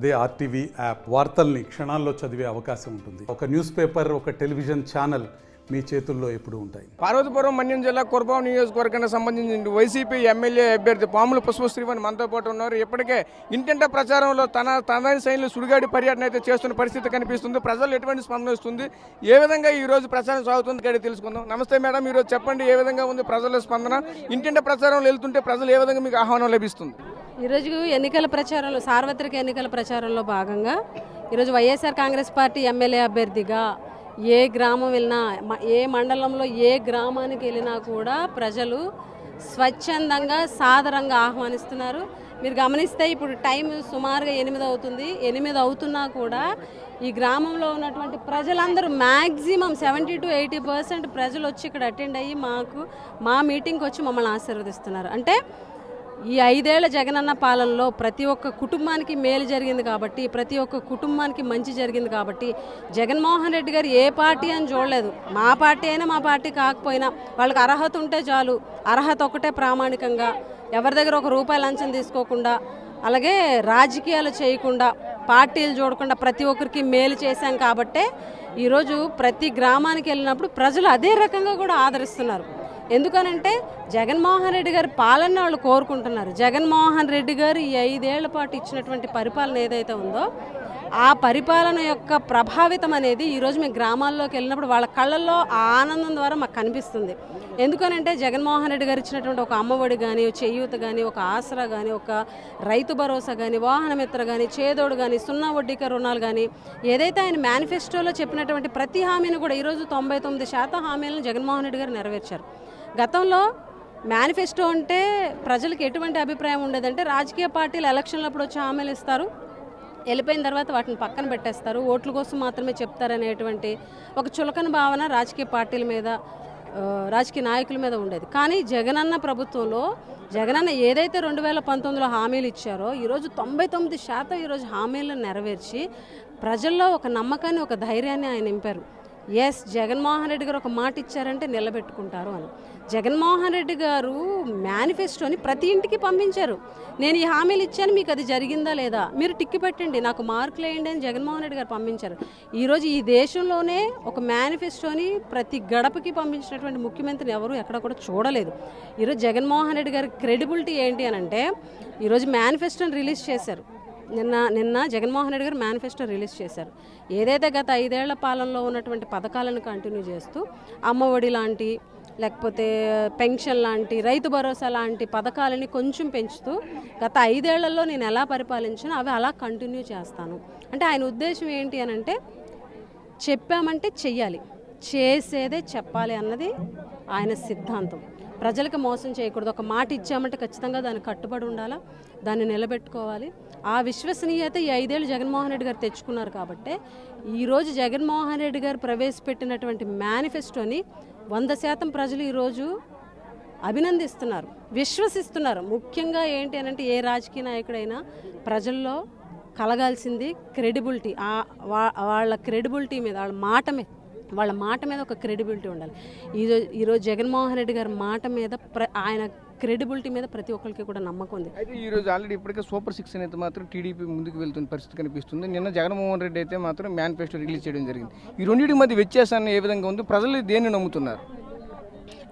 అదే RTV app వార్తల్ని క్షణాల్లో చదివే అవకాశం ఉంటుంది. ఒక న్యూస్ పేపర్, ఒక టెలివిజన్ ఛానల్ మీ చేతుల్లో ఎప్పుడూ ఉంటాయి. పార్వతీపురం మన్యం జిల్లా కురపాం నియోజకవర్గానికి సంబంధించిన వైసీపీ ఎమ్మెల్యే అభ్యర్థి పాముల పుష్పశ్రీవాణి మనతో పాటు ఉన్నారు. ఇప్పటికే ఇంటింట ప్రచారంలో తన శైలిలో సుడిగాడి పర్యటన అయితే చేస్తున్న పరిస్థితి కనిపిస్తుంది. ప్రజలు ఎటువంటి స్పందన వస్తుంది, ఏ విధంగా ఈ రోజు ప్రచారం సాగుతుంది ఇక్కడ తెలుసుకుందాం. నమస్తే మేడం, ఈరోజు చెప్పండి ఏ విధంగా ఉంది ప్రజల స్పందన? ఇంటింట ప్రచారంలో వెళ్తుంటే ప్రజలు ఏ విధంగా మీకు ఆహ్వానం లభిస్తుంది? ఈరోజు ఎన్నికల ప్రచారంలో, సార్వత్రిక ఎన్నికల ప్రచారంలో భాగంగా ఈరోజు వైఎస్ఆర్ కాంగ్రెస్ పార్టీ ఎమ్మెల్యే అభ్యర్థిగా ఏ గ్రామం వెళ్ళినా, ఏ మండలంలో ఏ గ్రామానికి వెళ్ళినా కూడా ప్రజలు స్వచ్ఛందంగా సాదరంగా ఆహ్వానిస్తున్నారు. మీరు గమనిస్తే ఇప్పుడు టైం సుమారుగా 8 అవుతుంది. 8 అవుతున్నా కూడా ఈ గ్రామంలో ఉన్నటువంటి ప్రజలందరూ మ్యాక్సిమం 70 to 80% ప్రజలు వచ్చి ఇక్కడ అటెండ్ అయ్యి మా మీటింగ్కి వచ్చి మమ్మల్ని ఆశీర్వదిస్తున్నారు. అంటే ఈ 5 ఏళ్ల జగనన్న పాలనలో ప్రతి ఒక్క కుటుంబానికి మేలు జరిగింది కాబట్టి, ప్రతి ఒక్క కుటుంబానికి మంచి జరిగింది కాబట్టి, జగన్మోహన్ రెడ్డి గారు ఏ పార్టీ అని చూడలేదు. మా పార్టీ అయినా మా పార్టీ కాకపోయినా వాళ్ళకి అర్హత ఉంటే చాలు, అర్హత ఒకటే ప్రామాణికంగా, ఎవరి దగ్గర ₹1 లంచం తీసుకోకుండా, అలాగే రాజకీయాలు చేయకుండా, పార్టీలు చూడకుండా ప్రతి ఒక్కరికి మేలు చేశాం కాబట్టే ఈరోజు ప్రతి గ్రామానికి వెళ్ళినప్పుడు ప్రజలు అదే రకంగా కూడా ఆదరిస్తున్నారు. ఎందుకనంటే జగన్మోహన్ రెడ్డి గారి పాలన వాళ్ళు కోరుకుంటున్నారు. జగన్మోహన్ రెడ్డి గారు ఈ 5 ఏళ్ల పాటు ఇచ్చినటువంటి పరిపాలన ఏదైతే ఉందో ఆ పరిపాలన యొక్క ప్రభావితం అనేది ఈరోజు మేము గ్రామాల్లోకి వెళ్ళినప్పుడు వాళ్ళ కళ్ళల్లో ఆ ఆనందం ద్వారా మాకు కనిపిస్తుంది. ఎందుకనంటే జగన్మోహన్ రెడ్డి గారు ఇచ్చినటువంటి ఒక అమ్మఒడి కానీ, చేయూత కానీ, ఒక ఆసరా కానీ, ఒక రైతు భరోసా కానీ, వాహనమిత్ర కానీ, చేదోడు కానీ, 0 వడ్డీకి రుణాలు కానీ, ఏదైతే ఆయన మేనిఫెస్టోలో చెప్పినటువంటి ప్రతి హామీని కూడా ఈరోజు 99% హామీలను జగన్మోహన్ రెడ్డి గారు నెరవేర్చారు. గతంలో మేనిఫెస్టో అంటే ప్రజలకు ఎటువంటి అభిప్రాయం ఉండేదంటే, రాజకీయ పార్టీలు ఎలక్షన్లప్పుడు వచ్చి హామీలు ఇస్తారు, వెళ్ళిపోయిన తర్వాత వాటిని పక్కన పెట్టేస్తారు, ఓట్ల కోసం మాత్రమే చెప్తారనేటువంటి ఒక చులకన భావన రాజకీయ పార్టీల మీద, రాజకీయ నాయకుల మీద ఉండేది. కానీ జగనన్న ప్రభుత్వంలో జగనన్న ఏదైతే 2019లో హామీలు ఇచ్చారో ఈరోజు 99% ఈరోజు హామీలను నెరవేర్చి ప్రజల్లో ఒక నమ్మకాన్ని, ఒక ధైర్యాన్ని ఆయన నింపారు. ఎస్, జగన్మోహన్ రెడ్డి గారు ఒక మాట ఇచ్చారంటే నిలబెట్టుకుంటారు అని. జగన్మోహన్ రెడ్డి గారు మేనిఫెస్టోని ప్రతి ఇంటికి పంపించారు. నేను ఈ హామీలు ఇచ్చాను, మీకు అది జరిగిందా లేదా, మీరు టిక్కి పెట్టండి, నాకు మార్కులు వేయండి అని జగన్మోహన్ రెడ్డి గారు పంపించారు. ఈరోజు ఈ దేశంలోనే ఒక మేనిఫెస్టోని ప్రతి గడపకి పంపించినటువంటి ముఖ్యమంత్రిని ఎవరు ఎక్కడ కూడా చూడలేదు. ఈరోజు జగన్మోహన్ రెడ్డి గారి క్రెడిబిలిటీ ఏంటి అని అంటే, ఈరోజు మేనిఫెస్టోని రిలీజ్ చేశారు. నిన్న జగన్మోహన్ రెడ్డి గారు మేనిఫెస్టో రిలీజ్ చేశారు. ఏదైతే గత 5 ఏళ్ల పాలనలో ఉన్నటువంటి పథకాలను కంటిన్యూ చేస్తూ, అమ్మఒడి లాంటి, లేకపోతే పెన్షన్ లాంటి, రైతు భరోసా లాంటి పథకాలని కొంచెం పెంచుతూ గత 5 ఏళ్లలో నేను ఎలా పరిపాలించానో అవి అలా కంటిన్యూ చేస్తాను. అంటే ఆయన ఉద్దేశం ఏంటి అని అంటే, చెప్పామంటే చెయ్యాలి, చేసేదే చెప్పాలి అన్నది ఆయన సిద్ధాంతం. ప్రజలకు మోసం చేయకూడదు. ఒక మాట ఇచ్చామంటే ఖచ్చితంగా దానికి కట్టుబడి ఉండాలా, దాన్ని నిలబెట్టుకోవాలి. ఆ విశ్వసనీయత ఈ 5 ఏళ్ళు జగన్మోహన్ రెడ్డి గారు తెచ్చుకున్నారు కాబట్టి ఈరోజు జగన్మోహన్ రెడ్డి గారు ప్రవేశపెట్టినటువంటి మేనిఫెస్టోని 100% ప్రజలు ఈరోజు అభినందిస్తున్నారు, విశ్వసిస్తున్నారు. ముఖ్యంగా ఏంటి అని అంటే, ఏ రాజకీయ నాయకుడైనా ప్రజల్లో కలగాల్సింది క్రెడిబిలిటీ. వాళ్ళ క్రెడిబిలిటీ మీద, వాళ్ళ మాట మీద ఒక క్రెడిబిలిటీ ఉండాలి. ఈరోజు జగన్మోహన్ రెడ్డి గారి మాట మీద, ఆయన క్రెడిబిలిటీ మీద ప్రతి ఒక్కరికి కూడా నమ్మకం ఉంది. అయితే ఈరోజు ఆల్రెడీ ఇప్పటికే సూపర్ 6 అనేది మాత్రం టీడీపీ ముందుకు వెళ్తున్న పరిస్థితి కనిపిస్తుంది. నిన్న జగన్మోహన్ రెడ్డి అయితే మాత్రం మేనిఫెస్టో రిలీజ్ చేయడం జరిగింది. ఈ రెండింటి మధ్య వ్యత్యాసాన్ని ఏ విధంగా ఉంది, ప్రజలు దేన్ని నమ్ముతున్నారు?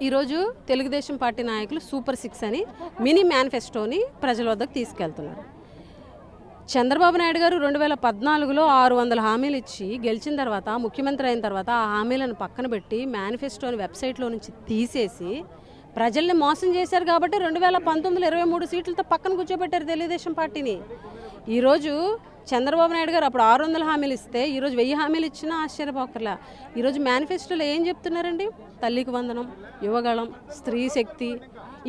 ఈరోజు తెలుగుదేశం పార్టీ నాయకులు సూపర్ 6 అని మినీ మేనిఫెస్టోని ప్రజల వద్దకు తీసుకెళ్తున్నారు. చంద్రబాబు నాయుడు గారు 2014లో 600 హామీలు ఇచ్చి గెలిచిన తర్వాత, ముఖ్యమంత్రి అయిన తర్వాత ఆ హామీలను పక్కన పెట్టి మేనిఫెస్టోని వెబ్సైట్లో నుంచి తీసేసి ప్రజల్ని మోసం చేశారు కాబట్టి 2019లో 23 సీట్లతో పక్కన కూర్చోబెట్టారు తెలుగుదేశం పార్టీని. ఈరోజు చంద్రబాబు నాయుడు గారు అప్పుడు 600 హామీలు ఇస్తే ఈరోజు 1000 హామీలు ఇచ్చినా ఆశ్చర్యపోకర్లా. ఈరోజు మేనిఫెస్టోలో ఏం చెప్తున్నారండి? తల్లికి వందనం, యువగళం, స్త్రీ శక్తి.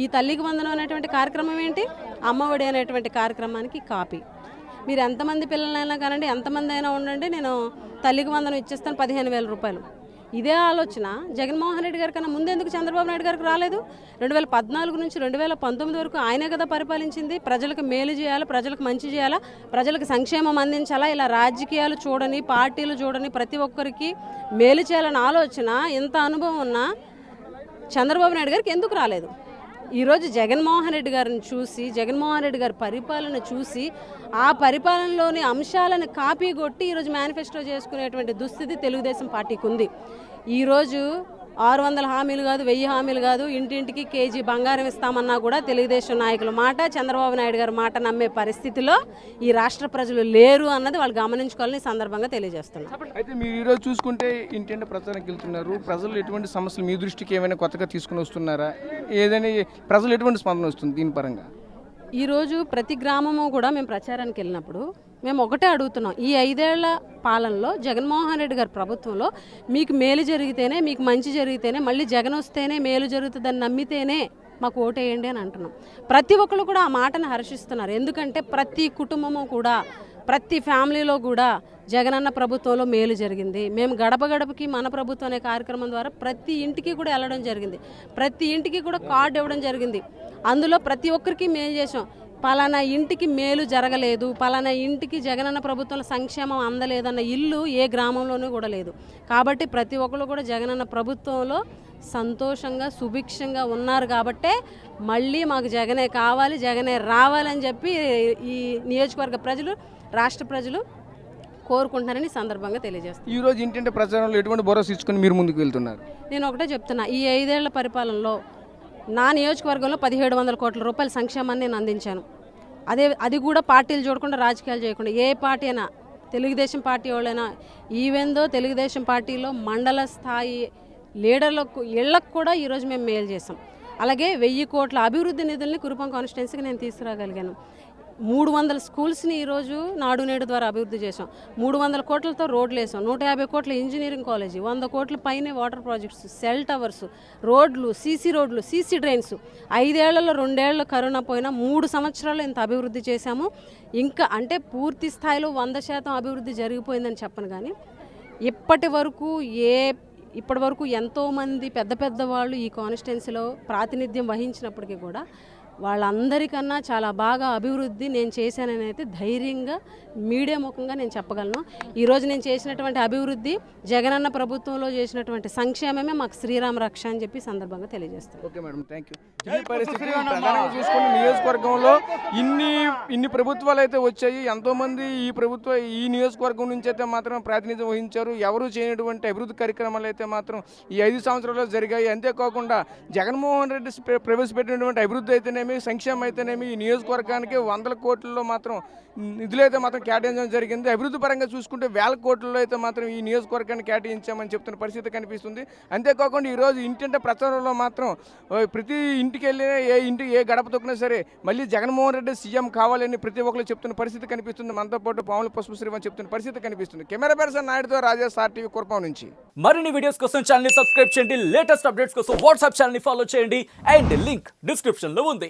ఈ తల్లికి వందనం అనేటువంటి కార్యక్రమం ఏంటి? అమ్మఒడి అనేటువంటి కార్యక్రమానికి కాపీ. మీరు ఎంతమంది పిల్లలైనా కానండి, ఎంతమంది అయినా ఉండండి, నేను తల్లికి వందనం ఇచ్చేస్తాను 15,000 రూపాయలు. ఇదే ఆలోచన జగన్మోహన్ రెడ్డి గారి కన్నా ముందెందుకు చంద్రబాబు నాయుడు గారికి రాలేదు? 2014 నుంచి 2019 వరకు ఆయనే కదా పరిపాలించింది. ప్రజలకు మేలు చేయాలా, ప్రజలకు మంచి చేయాలా, ప్రజలకు సంక్షేమం అందించాలా, ఇలా రాజకీయాలు చూడని, పార్టీలు చూడని, ప్రతి ఒక్కరికి మేలు చేయాలన్న ఆలోచన, ఇంత అనుభవం ఉన్న చంద్రబాబు నాయుడు గారికి ఎందుకు రాలేదు? ఈరోజు జగన్మోహన్ రెడ్డి గారిని చూసి, జగన్మోహన్ రెడ్డి గారి పరిపాలన చూసి, ఆ పరిపాలనలోని అంశాలను కాపీ కొట్టి ఈరోజు మేనిఫెస్టో చేసుకునేటువంటి దుస్థితి తెలుగుదేశం పార్టీకి ఉంది. ఈరోజు 600 హామీలు కాదు, 1000 హామీలు కాదు, ఇంటింటికి కేజీ బంగారం ఇస్తామన్నా కూడా తెలుగుదేశం నాయకుల మాట, చంద్రబాబు నాయుడు గారి మాట నమ్మే పరిస్థితిలో ఈ రాష్ట్ర ప్రజలు లేరు అన్నది వాళ్ళు గమనించుకోవాలని ఈ సందర్భంగా తెలియజేస్తున్నారు. అయితే మీరు ఈరోజు చూసుకుంటే ఇంటింటి ప్రచారానికి వెళ్తున్నారు. ప్రజలు ఎటువంటి సమస్యలు మీ దృష్టికి ఏమైనా కొత్తగా తీసుకుని వస్తున్నారా? ఏదైనా ప్రజలు ఎటువంటి స్పందన వస్తుంది దీని పరంగా? ఈరోజు ప్రతి గ్రామము కూడా మేము ప్రచారానికి వెళ్ళినప్పుడు మేము ఒకటే అడుగుతున్నాం, ఈ 5 ఏళ్ల పాలనలో జగన్మోహన్ రెడ్డి గారి ప్రభుత్వంలో మీకు మేలు జరిగితేనే, మీకు మంచి జరిగితేనే, మళ్ళీ జగన్ వస్తేనే మేలు జరుగుతుందని నమ్మితేనే మాకు ఓటేయండి అని అంటున్నాం. ప్రతి ఒక్కరు కూడా ఆ మాటను హర్షిస్తున్నారు. ఎందుకంటే ప్రతి కుటుంబము కూడా, ప్రతి ఫ్యామిలీలో కూడా జగనన్న ప్రభుత్వంలో మేలు జరిగింది. మేము గడప గడపకి మన ప్రభుత్వం అనే కార్యక్రమం ద్వారా ప్రతి ఇంటికి కూడా వెళ్ళడం జరిగింది. ప్రతి ఇంటికి కూడా కార్డు ఇవ్వడం జరిగింది. అందులో ప్రతి ఒక్కరికి మేలు చేసాం. పలానా ఇంటికి మేలు జరగలేదు, పలానా ఇంటికి జగనన్న ప్రభుత్వంలో సంక్షేమం అందలేదన్న ఇల్లు ఏ గ్రామంలోనూ కూడా లేదు. కాబట్టి ప్రతి ఒక్కరు కూడా జగనన్న ప్రభుత్వంలో సంతోషంగా సుభిక్షంగా ఉన్నారు. కాబట్టే మళ్ళీ మాకు జగనే కావాలి, జగనే రావాలని చెప్పి ఈ నియోజకవర్గ ప్రజలు, రాష్ట్ర ప్రజలు కోరుకుంటున్నారని సందర్భంగా తెలియజేస్తాను. ఈరోజు ఇంటింటి ప్రచారంలో ఎటువంటి భరోసా ఇచ్చుకొని మీరు ముందుకు వెళ్తున్నారు? నేను ఒకటే చెప్తున్నా, ఈ 5 ఏళ్ల పరిపాలనలో నా నియోజకవర్గంలో 1700 కోట్ల రూపాయల సంక్షేమాన్ని నేను అందించాను. అది కూడా పార్టీలు చూడకుండా, రాజకీయాలు చేయకుండా, ఏ పార్టీ అయినా, తెలుగుదేశం పార్టీ వాళ్ళైనా, ఈవెందో తెలుగుదేశం పార్టీలో మండల స్థాయి లీడర్లకు ఇళ్లకు కూడా ఈరోజు మేము మేలు చేసాం. అలాగే 1000 కోట్ల అభివృద్ధి నిధుల్ని కురుపాం కాన్స్టిట్యున్సీకి నేను తీసుకురాగలిగాను. 300 స్కూల్స్ని ఈరోజు నాడు నేడు ద్వారా అభివృద్ధి చేసాం. 300 కోట్లతో రోడ్లు వేసాం. 150 కోట్ల ఇంజనీరింగ్ కాలేజీ, 100 కోట్ల పైనే వాటర్ ప్రాజెక్ట్స్, సెల్ టవర్స్, రోడ్లు, సీసీ రోడ్లు, సీసీ డ్రైన్స్. 5 ఏళ్లలో 2 ఏళ్ళు కరోనా పోయినా 3 సంవత్సరాలు ఇంత అభివృద్ధి చేశాము. ఇంకా అంటే పూర్తి స్థాయిలో 100% అభివృద్ధి జరిగిపోయిందని చెప్పను, కానీ ఇప్పటి వరకు ఎంతోమంది పెద్ద పెద్ద వాళ్ళు ఈ కాన్స్టిట్యున్సీలో ప్రాతినిధ్యం వహించినప్పటికీ కూడా వాళ్ళందరికన్నా చాలా బాగా అభివృద్ధి నేను చేశానని అయితే ధైర్యంగా మీడియా ముఖంగా నేను చెప్పగలను. ఈరోజు నేను చేసినటువంటి అభివృద్ధి, జగనన్న ప్రభుత్వంలో చేసినటువంటి సంక్షేమమే మాకు శ్రీరామ రక్ష అని చెప్పి సందర్భంగా తెలియజేస్తాను. Okay madam, thank you. ఈ పరిస్థితి ప్రధానంగా చూసుకుని నియోజకవర్గంలో ఇన్ని ప్రభుత్వాలు అయితే వచ్చాయి. ఎంతోమంది ఈ నియోజకవర్గం నుంచి అయితే మాత్రం ప్రాతినిధ్యం వహించారు. ఎవరు చేయనటువంటి అభివృద్ధి కార్యక్రమాలు అయితే మాత్రం ఈ 5 సంవత్సరాల్లో జరిగాయి. అంతేకాకుండా జగన్మోహన్ రెడ్డి ప్రవేశపెట్టినటువంటి అభివృద్ధి అయితేనేమి, సంక్షేమం అయితేనేమి ఈ నియోజకవర్గానికి 100 కోట్లలో మాత్రం నిధులైతే మాత్రం కేటాయించడం జరిగింది. అభివృద్ధి పరంగా చూసుకుంటే 1000 కోట్లలో అయితే మాత్రం ఈ నియోజకవర్గాన్ని కేటాయించామని చెప్తున్న పరిస్థితి కనిపిస్తుంది. అంతేకాకుండా ఈరోజు ఇంటింటి ప్రచారంలో మాత్రం ప్రతి ఇంటికి వెళ్ళిన ఏ గడప తొక్కినా సరే మళ్ళీ జగన్మోహన్ రెడ్డి సీఎం కావాలని ప్రతి ఒక్కరు చెప్తున్న పరిస్థితి కనిపిస్తుంది. మనతో పాటు పాముల పుష్పశ్రీవాణి చెప్తున్న పరిస్థితి కనిపిస్తుంది. కెమెరా పర్సన్ నాయుడుతో రాజేష్, RTV కుర్పం నుంచి. మరిన్ని వీడియోస్ కోసం ఛానల్ ని సబ్స్క్రైబ్ చేయండి. లేటెస్ట్ అప్డేట్స్ కోసం వాట్సాప్ ఛానల్ ని ఫాలో చేయండి. అండ్ లింక్ డిస్క్రిప్షన్ లో ఉంది.